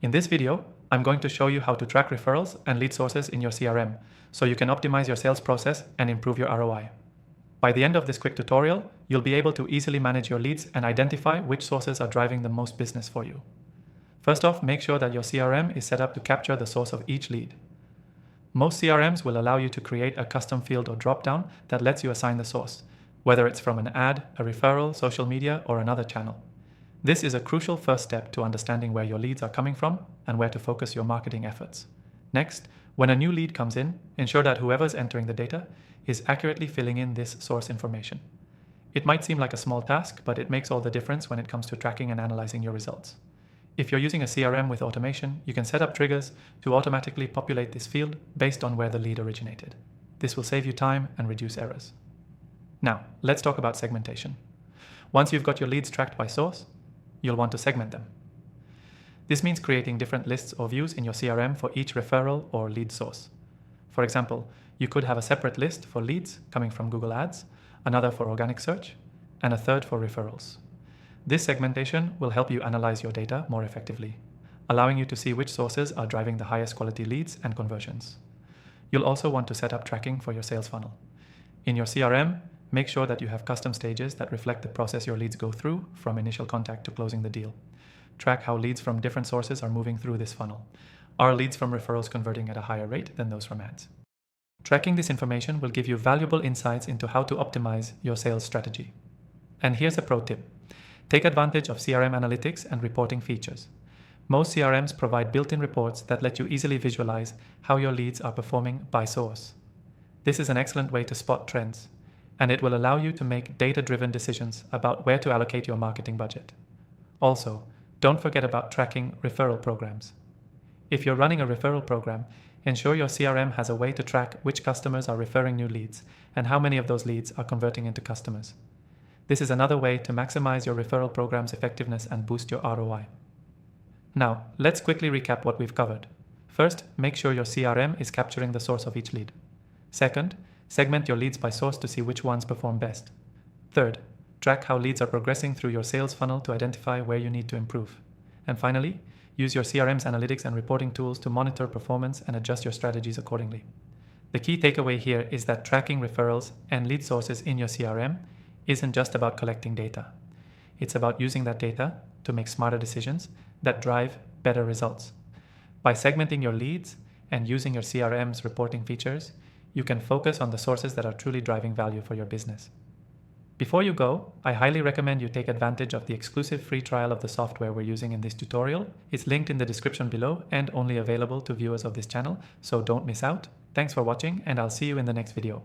In this video, I'm going to show you how to track referrals and lead sources in your CRM so you can optimize your sales process and improve your ROI. By the end of this quick tutorial, you'll be able to easily manage your leads and identify which sources are driving the most business for you. First off, make sure that your CRM is set up to capture the source of each lead. Most CRMs will allow you to create a custom field or dropdown that lets you assign the source, whether it's from an ad, a referral, social media, or another channel. This is a crucial first step to understanding where your leads are coming from and where to focus your marketing efforts. Next, when a new lead comes in, ensure that whoever's entering the data is accurately filling in this source information. It might seem like a small task, but it makes all the difference when it comes to tracking and analyzing your results. If you're using a CRM with automation, you can set up triggers to automatically populate this field based on where the lead originated. This will save you time and reduce errors. Now, let's talk about segmentation. Once you've got your leads tracked by source, you'll want to segment them. This means creating different lists or views in your CRM for each referral or lead source. For example, you could have a separate list for leads coming from Google Ads, another for organic search, and a third for referrals. This segmentation will help you analyze your data more effectively, allowing you to see which sources are driving the highest quality leads and conversions. You'll also want to set up tracking for your sales funnel. In your CRM, make sure that you have custom stages that reflect the process your leads go through from initial contact to closing the deal. Track how leads from different sources are moving through this funnel. Are leads from referrals converting at a higher rate than those from ads? Tracking this information will give you valuable insights into how to optimize your sales strategy. And here's a pro tip. Take advantage of CRM analytics and reporting features. Most CRMs provide built-in reports that let you easily visualize how your leads are performing by source. This is an excellent way to spot trends, and it will allow you to make data-driven decisions about where to allocate your marketing budget. Also, don't forget about tracking referral programs. If you're running a referral program, ensure your CRM has a way to track which customers are referring new leads and how many of those leads are converting into customers. This is another way to maximize your referral program's effectiveness and boost your ROI. Now, let's quickly recap what we've covered. First, make sure your CRM is capturing the source of each lead. Second, segment your leads by source to see which ones perform best. Third, track how leads are progressing through your sales funnel to identify where you need to improve. And finally, use your CRM's analytics and reporting tools to monitor performance and adjust your strategies accordingly. The key takeaway here is that tracking referrals and lead sources in your CRM isn't just about collecting data. It's about using that data to make smarter decisions that drive better results. By segmenting your leads and using your CRM's reporting features, you can focus on the sources that are truly driving value for your business. Before you go, I highly recommend you take advantage of the exclusive free trial of the software we're using in this tutorial. It's linked in the description below and only available to viewers of this channel, so don't miss out. Thanks for watching, and I'll see you in the next video.